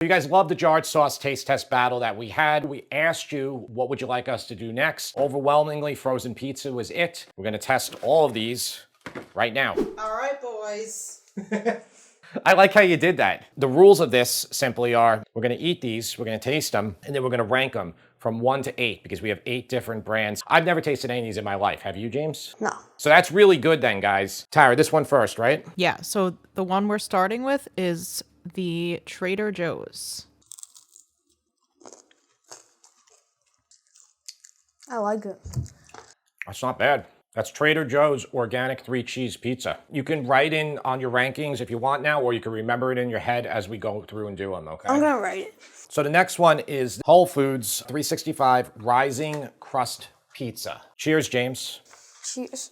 You guys love the jarred sauce taste test battle that we had. We asked you, what would you like us to do next? Overwhelmingly, frozen pizza was it. We're gonna test all of these right now. All right, boys. I like how you did that. The rules of this simply are, we're gonna eat these, we're gonna taste them, and then we're gonna rank them from 1 to 8 because we have 8 different brands. I've never tasted any of these in my life. Have you, James? No. So that's really good then, guys. Tara, this one first, right? Yeah, so the one we're starting with is the Trader Joe's. I like it. That's not bad. That's Trader Joe's Organic 3-Cheese Pizza. You can write in on your rankings if you want now, or you can remember it in your head as we go through and do them, okay? I'm gonna write it. So the next one is Whole Foods 365 Rising Crust Pizza. Cheers, James. Cheers.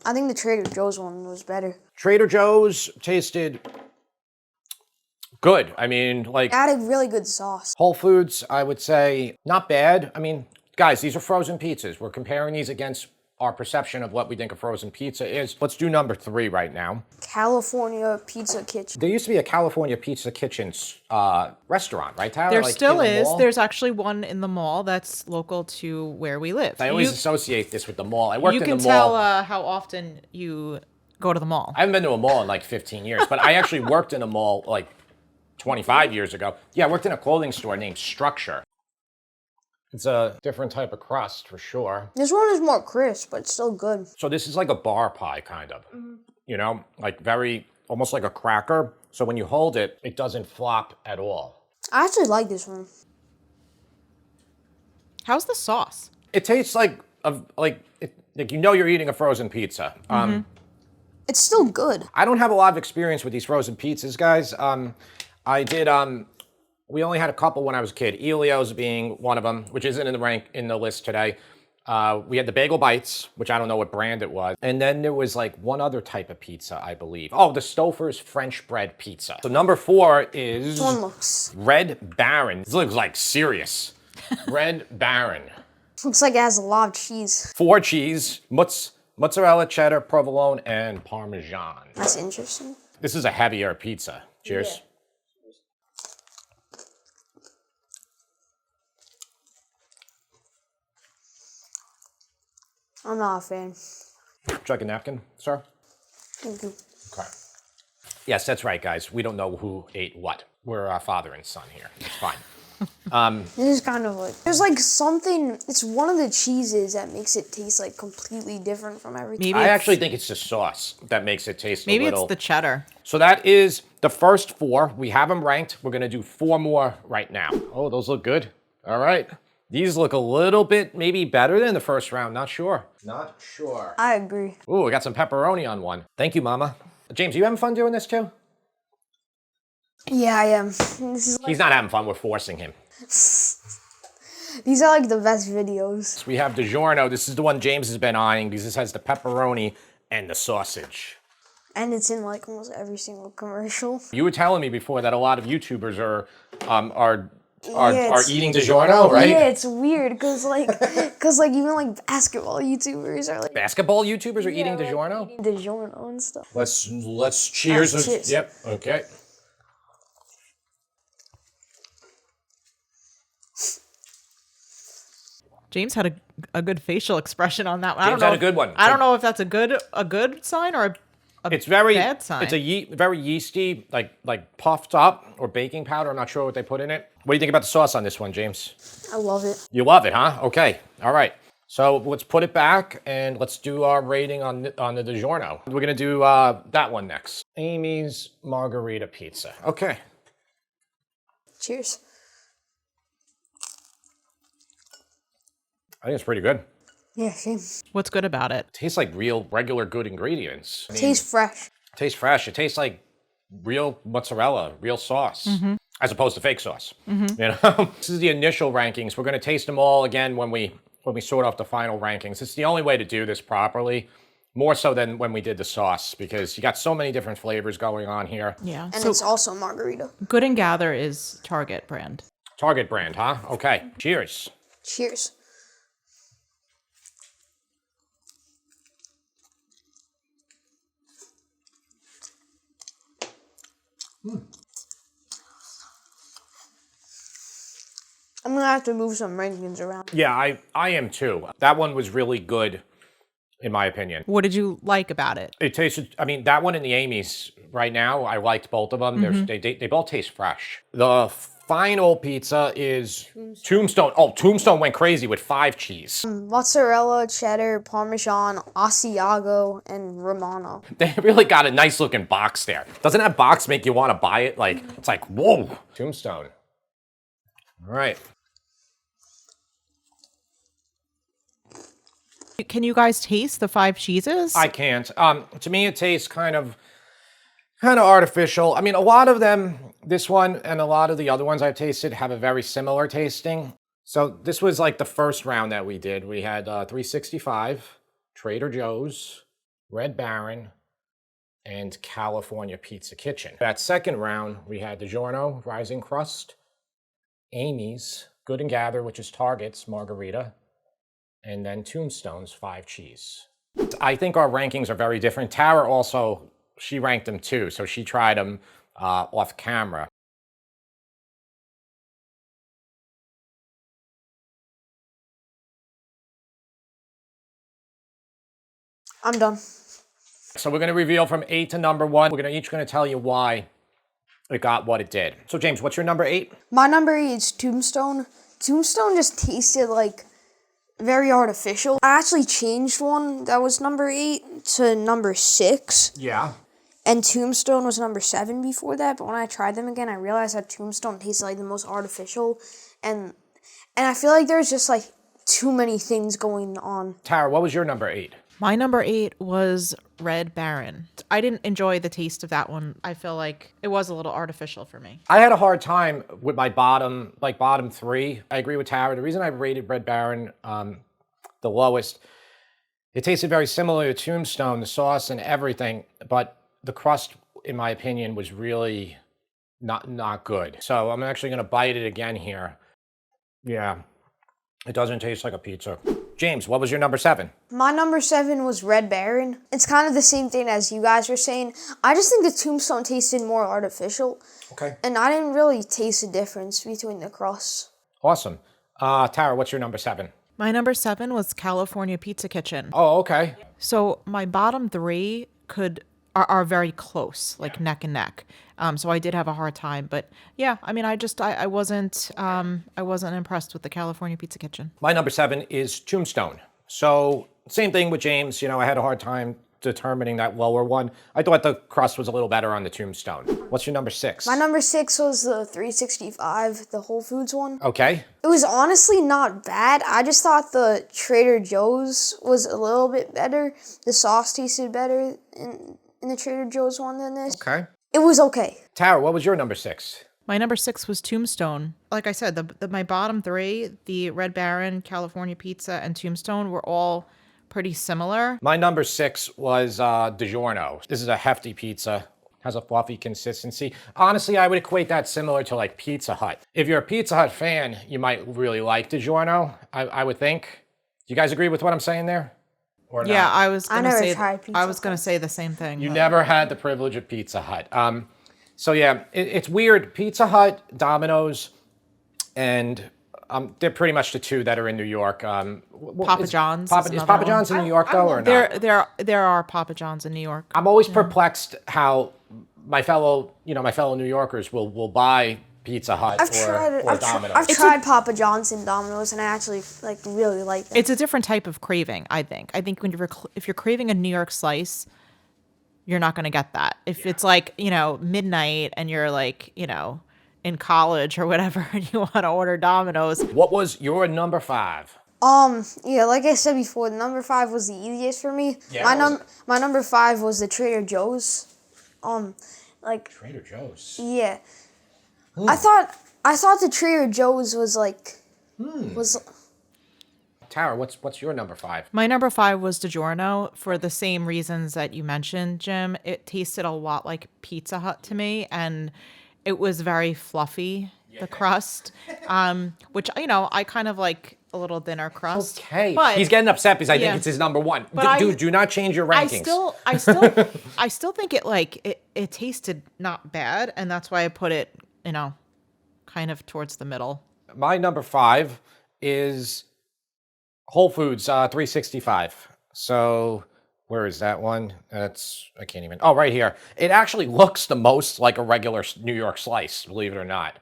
I think the Trader Joe's one was better. Trader Joe's tasted good. I mean, like, Added really good sauce. Whole Foods, I would say, not bad. I mean, guys, these are frozen pizzas. We're comparing these against our perception of what we think a frozen pizza is. Let's do number 3 right now. California Pizza Kitchen. There used to be a California Pizza Kitchen restaurant, right, Tyler? There Like, still in the is. mall? There's actually one in the mall that's local to where we live. I always associate this with the mall. I worked You in can the mall. tell how often you go to the mall. I haven't been to a mall in like 15 years, but I actually worked in a mall like 25 years ago. Yeah, I worked in a clothing store named Structure. It's a different type of crust for sure. This one is more crisp, but still good. So this is like a bar pie kind of, you know, like very, almost like a cracker. So when you hold it, it doesn't flop at all. I actually like this one. How's the sauce? It tastes like you know you're eating a frozen pizza. It's still good. I don't have a lot of experience with these frozen pizzas, guys. I did. We only had a couple when I was a kid. Elio's being one of them, which isn't in the list today. We had the Bagel Bites, which I don't know what brand it was. And then there was like one other type of pizza, I believe. Oh, the Stouffer's French bread pizza. So number 4 is This one looks Red Baron. This looks like serious. Red Baron. looks like it has a lot of cheese. 4 cheese, mozzarella, cheddar, provolone, and Parmesan. That's interesting. This is a heavier pizza. Cheers. Yeah. I'm not a fan. Would you like a napkin, sir? Thank you. Okay. Yes, that's right, guys. We don't know who ate what. We're our father and son here. It's fine. This is kind of like, there's like something, it's one of the cheeses that makes it taste like completely different from everything. Maybe I it's- actually think it's the sauce that makes it taste Maybe a little... it's the cheddar. So that is the first 4. We have them ranked. We're going to do 4 more right now. Oh, those look good. All right. These look a little bit maybe better than the first round. Not sure. Not sure. I agree. Ooh, we got some pepperoni on one. Thank you, Mama. James, you having fun doing this too? Yeah, I am. This is like, He's not having fun. We're forcing him. these are like the best videos. We have DiGiorno. This is the one James has been eyeing because this has the pepperoni and the sausage. And it's in like almost every single commercial. You were telling me before that a lot of YouTubers are it's- eating DiGiorno, right? Yeah, it's weird because like even like basketball YouTubers are like Basketball YouTubers are eating DiGiorno? eating DiGiorno and stuff. Let's cheers. Cheers. Yep. Okay. James had a good facial expression on that one. James had a good one. I don't know if that's a good sign or a It's very bad sign. It's a very yeasty, like puffed up or baking powder. I'm not sure what they put in it. What do you think about the sauce on this one, James? I love it. You love it, huh? Okay. All right. So let's put it back and let's do our rating on the DiGiorno. We're gonna do that one next. Amy's Margarita Pizza. Okay. Cheers. I think it's pretty good. Yeah, same. What's good about it? Tastes like real, regular, good ingredients. I mean, Tastes fresh. tastes fresh. It tastes like real mozzarella, real sauce, as opposed to fake sauce. You know, this is the initial rankings. We're going to taste them all again when we sort off the final rankings. It's the only way to do this properly, more so than when we did the sauce, because you got so many different flavors going on here. Yeah. And So it's also margarita. Good and Gather is Target brand. Target brand, huh? Okay. Cheers. Cheers. I'm gonna have to move some rankings around. Yeah, I am too. That one was really good, in my opinion. What did you like about it? It tasted, I mean, that one and the Amy's right now, I liked both of them. They both taste fresh. The final pizza is Tombstone. Oh, Tombstone went crazy with 5 cheese. Mozzarella, cheddar, Parmesan, Asiago, and Romano. They really got a nice looking box there. Doesn't that box make you want to buy it? Like, it's like, whoa. Tombstone. All right. Can you guys taste the 5 cheeses? I can't. To me, it tastes kind of artificial. I mean, a lot of them, this one and a lot of the other ones I've tasted have a very similar tasting. So this was like the first round that we did. We had 365, Trader Joe's, Red Baron, and California Pizza Kitchen. That second round, we had DiGiorno, Rising Crust, Amy's, Good and Gather, which is Target's Margarita, and then Tombstone's 5 cheese. I think our rankings are very different. Tara also, she ranked them too, so she tried them off camera. I'm done. So we're gonna reveal from 8 to number 1. We're each gonna tell you why it got what it did. So James, what's your number 8? My number 8 is Tombstone. Tombstone just tasted like very artificial. I actually changed one that was number 8 to number 6. Yeah. And Tombstone was number 7 before that, but when I tried them again, I realized that Tombstone tasted like the most artificial, and I feel like there's just like too many things going on. Tara, what was your number 8? My number 8 was Red Baron. I didn't enjoy the taste of that one. I feel like it was a little artificial for me. I had a hard time with my bottom 3. I agree with Tara. The reason I rated Red Baron the lowest, it tasted very similar to Tombstone, the sauce and everything, but the crust, in my opinion, was really not good. So I'm actually gonna bite it again here. Yeah, it doesn't taste like a pizza. James, what was your number 7? My number 7 was Red Baron. It's kind of the same thing as you guys were saying. I just think the Tombstone tasted more artificial, Okay. and I didn't really taste the difference between the crusts. Awesome. Tara, what's your number 7? My number 7 was California Pizza Kitchen. Oh, okay. So my bottom 3 are very close, like neck and neck. So I did have a hard time, but yeah, I mean, I wasn't impressed with the California Pizza Kitchen. My number 7 is Tombstone. So same thing with James. You know, I had a hard time determining that lower one. I thought the crust was a little better on the Tombstone. What's your number 6? My number 6 was the 365, the Whole Foods one. Okay. It was honestly not bad. I just thought the Trader Joe's was a little bit better. The sauce tasted better in the Trader Joe's one than this. Okay. It was okay. Tara, what was your number 6? My number 6 was Tombstone. Like I said, my bottom 3, the Red Baron, California Pizza, and Tombstone were all pretty similar. My number 6 was DiGiorno. This is a hefty pizza. Has a fluffy consistency. Honestly, I would equate that similar to like Pizza Hut. If you're a Pizza Hut fan, you might really like DiGiorno, I would think. Do you guys agree with what I'm saying there? Or Yeah, not? I was I gonna never say tried Pizza I was gonna say the same thing. You but- never had the privilege of Pizza Hut. So yeah, it's weird. Pizza Hut, Domino's, and they're pretty much the 2 that are in New York. Papa John's Is is another Papa one. John's in New York though, or not? There are Papa John's in New York. I'm always perplexed how my fellow New Yorkers will buy Pizza Hut or Domino's. I've tried Papa John's and Domino's, and I actually really like them. It's a different type of craving, I think. I think if you're craving a New York slice, you're not going to get that. If it's like, midnight and you're like, in college or whatever and you want to order Domino's. What was your number 5? Yeah, like I said before, the number 5 was the easiest for me. Yeah, My number 5 was the Trader Joe's. Trader Joe's. Yeah. I thought the Trader Joe's was Tara, what's your number 5? My number 5 was DiGiorno for the same reasons that you mentioned, Jim. It tasted a lot like Pizza Hut to me, and it was very fluffy, the crust, which, I kind of like a little thinner crust. Okay, but he's getting upset because I think Yeah. it's his number 1. But Dude, do not change your rankings. I still think it tasted not bad, and that's why I put it, kind of towards the middle. My number 5 is Whole Foods 365. So where is that one? I can't even. Oh, right here. It actually looks the most like a regular New York slice, believe it or not.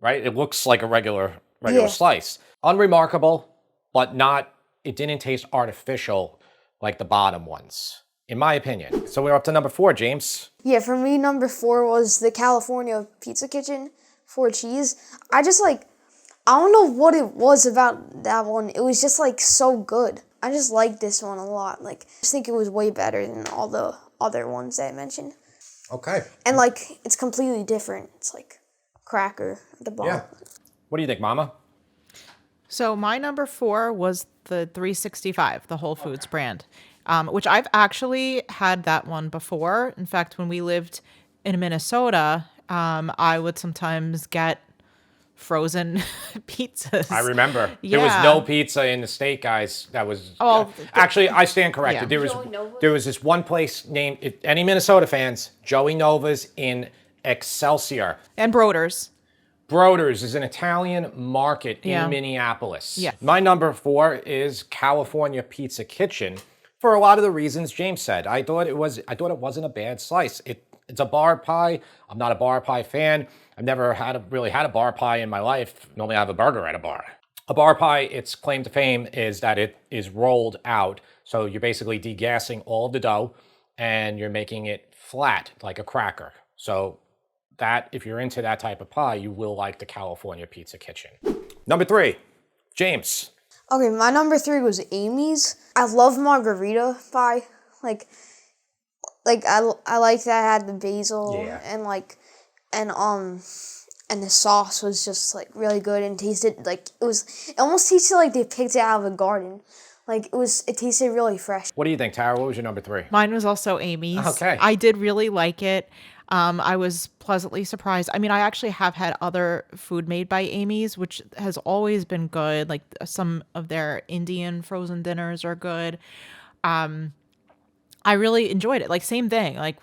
Right? It looks like a regular Yeah. slice. Unremarkable, but not. It didn't taste artificial like the bottom ones, in my opinion. So we're up to number 4, James. Yeah, for me, number 4 was the California Pizza Kitchen 4 cheese. I don't know what it was about that one. It was just like so good. I just like this one a lot. Like, I just think it was way better than all the other ones that I mentioned. Okay. And like, it's completely different. It's like cracker at the bottom. Yeah. What do you think, Mama? So my number 4 was the 365, the Whole Foods brand, which I've actually had that one before. In fact, when we lived in Minnesota, I would sometimes get frozen pizzas. I remember. There was Yeah. no pizza in the state, guys. That was Oh, actually, I stand corrected. Yeah. There was this one place named, if any Minnesota fans, Joey Nova's in Excelsior. And Broders. Broders is an Italian market Yeah. in Minneapolis. Yeah. My number 4 is California Pizza Kitchen for a lot of the reasons James said. I thought it wasn't a bad slice. It's a bar pie. I'm not a bar pie fan. I've never really had a bar pie in my life. Normally I have a burger at a bar. A bar pie, its claim to fame is that it is rolled out. So you're basically degassing all of the dough and you're making it flat like a cracker. So that, if you're into that type of pie, you will like the California Pizza Kitchen. Number 3, James. Okay, my number 3 was Amy's. I love margarita pie. Like I like that it had the basil Yeah. and the sauce was just like really good and tasted like it almost tasted like they picked it out of a garden. Like it tasted really fresh. What do you think, Tara? What was your number 3? Mine was also Amy's. Okay. I did really like it. I was pleasantly surprised. I mean, I actually have had other food made by Amy's, which has always been good. Like some of their Indian frozen dinners are good. I really enjoyed it. Like same thing, like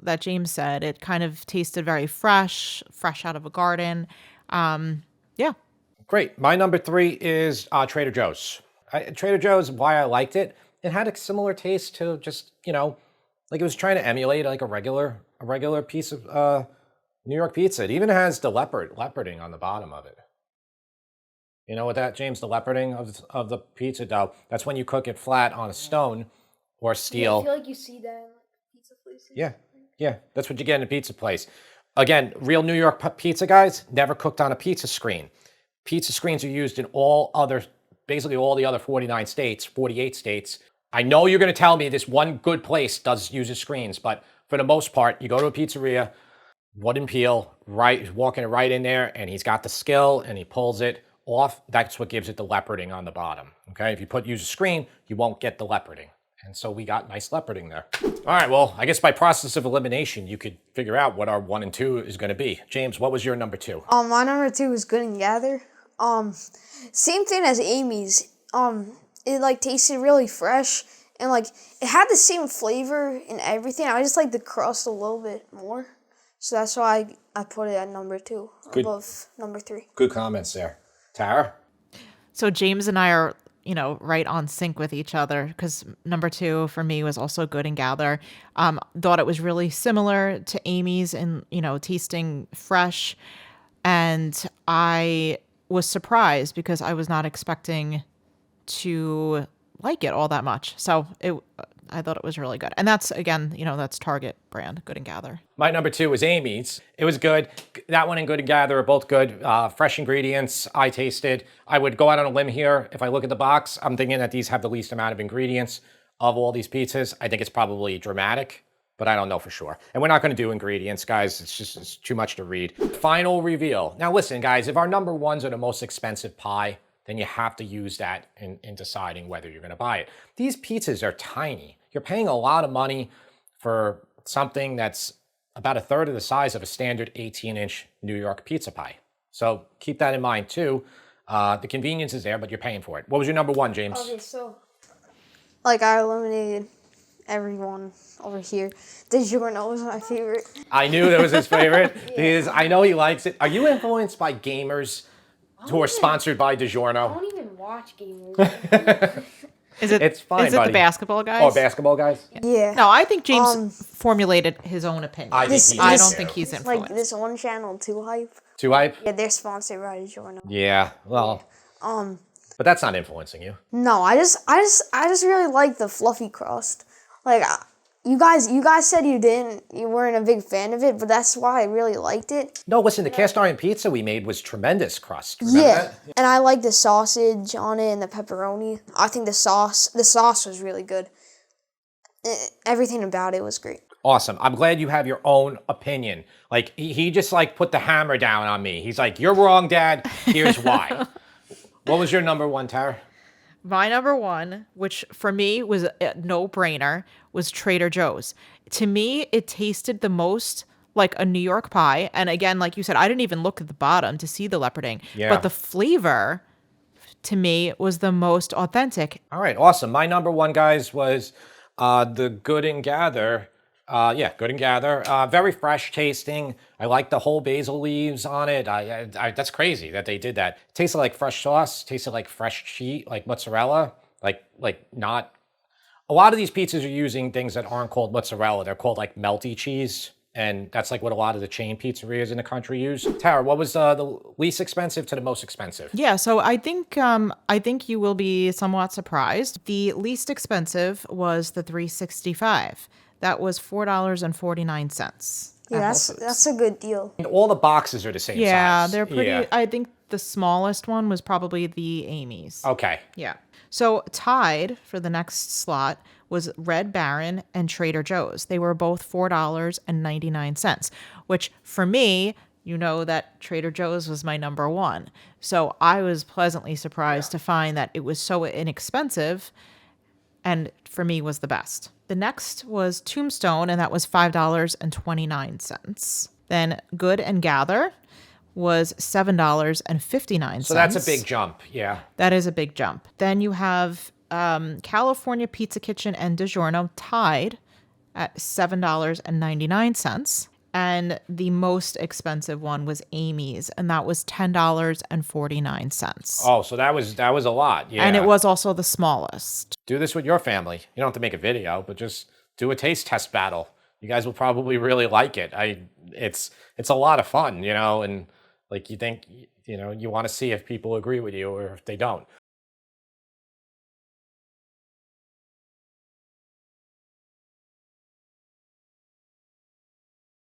that James said. It kind of tasted very fresh out of a garden. Yeah. Great. My number 3 is Trader Joe's. Trader Joe's, why I liked it, it had a similar taste to just, like it was trying to emulate like a regular piece of New York pizza. It even has the leoparding on the bottom of it. You know what that, James? The leoparding of the pizza dough. That's when you cook it flat on a stone or steel. I feel like you see that in like pizza places. Yeah, that's what you get in a pizza place. Again, real New York pizza guys, never cooked on a pizza screen. Pizza screens are used in basically all the other 48 states. I know you're going to tell me this one good place uses screens, but for the most part, you go to a pizzeria, wooden peel, walking it right in there, and he's got the skill, and he pulls it off. That's what gives it the leoparding on the bottom. Okay, if you use a screen, you won't get the leoparding. And so we got nice leoparding there. All right, well, I guess by process of elimination, you could figure out what our 1 and 2 is going to be. James, what was your number 2? My number 2 was Good and Gather. Same thing as Amy's. It like tasted really fresh and like it had the same flavor and everything. I just like the crust a little bit more. So that's why I put it at number 2 above number 3. Good comments there. Tara? So James and I are, right on sync with each other because number 2 for me was also Good and Gather. Thought it was really similar to Amy's and, tasting fresh. And I was surprised because I was not expecting to like it all that much. So I thought it was really good. And that's, again, that's Target brand, Good and Gather. My number 2 was Amy's. It was good. That one and Good and Gather are both good. Fresh ingredients, I tasted. I would go out on a limb here. If I look at the box, I'm thinking that these have the least amount of ingredients of all these pizzas. I think it's probably Dramatic, but I don't know for sure. And we're not going to do ingredients, guys. It's too much to read. Final reveal. Now listen, guys, if our number 1s are the most expensive pie, then you have to use that in deciding whether you're going to buy it. These pizzas are tiny. You're paying a lot of money for something that's about a third of the size of a standard 18-inch New York pizza pie. So keep that in mind too. The convenience is there, but you're paying for it. What was your number 1, James? Okay, so like I eliminated everyone over here. DiGiorno was my favorite. I knew that was his favorite because I know he likes it. Are you influenced by gamers? who are sponsored by I DiGiorno. don't even watch gamers. It's fine, Is it buddy. the basketball guys? Oh, basketball guys? Yeah. No, I think James formulated his own opinion. I think This- he I did don't too. think he's Like influenced. this one channel, Too Hype. Too hype? Yeah, they're sponsored by DiGiorno. Yeah, well. But that's not influencing you. No, I just really like the fluffy crust. Like you guys said you weren't a big fan of it, but that's why I really liked it. No, listen, the cast iron pizza we made was tremendous crust. Remember Yeah, that? and I like the sausage on it and the pepperoni. I think the sauce was really good. Everything about it was great. Awesome. I'm glad you have your own opinion. Like, he just, like, put the hammer down on me. He's like, you're wrong, Dad. Here's why. What was your number one, Tara? My number one, which for me was a no-brainer, was Trader Joe's. To me, it tasted the most like a New York pie. And again, like you said, I didn't even look at the bottom to see the leoparding. Yeah. But the flavor, to me, was the most authentic. All right, awesome. My number one, guys, was the Good and Gather. Good and Gather. Very fresh tasting. I like the whole basil leaves on it. That's crazy that they did that. Tasted like fresh sauce. Tasted like fresh cheese, like mozzarella. Like not. A lot of these pizzas are using things that aren't called mozzarella. They're called like melty cheese. And that's like what a lot of the chain pizzerias in the country use. Tara, what was the least expensive to the most expensive? Yeah, so I think you will be somewhat surprised. The least expensive was the 365. That was $4.49. Yeah, that's a good deal. And all the boxes are the same Yeah, size. they're pretty. Yeah. I think the smallest one was probably the Amy's. Okay. Yeah. So tied for the next slot was Red Baron and Trader Joe's. They were both $4.99, which for me, you know that Trader Joe's was my number one. So I was pleasantly surprised to find that it was so inexpensive and for me was the best. The next was Tombstone, and that was $5.29. Then Good and Gather was $7.59. So that's a big jump. Yeah. That is a big jump. Then you have California Pizza Kitchen and DiGiorno tied at $7.99. And the most expensive one was Amy's, and that was $10.49. Oh, so that was a lot. Yeah. And it was also the smallest. Do this with your family. You don't have to make a video, but just do a taste test battle. You guys will probably really like it. It's a lot of fun, and like you think, you want to see if people agree with you or if they don't.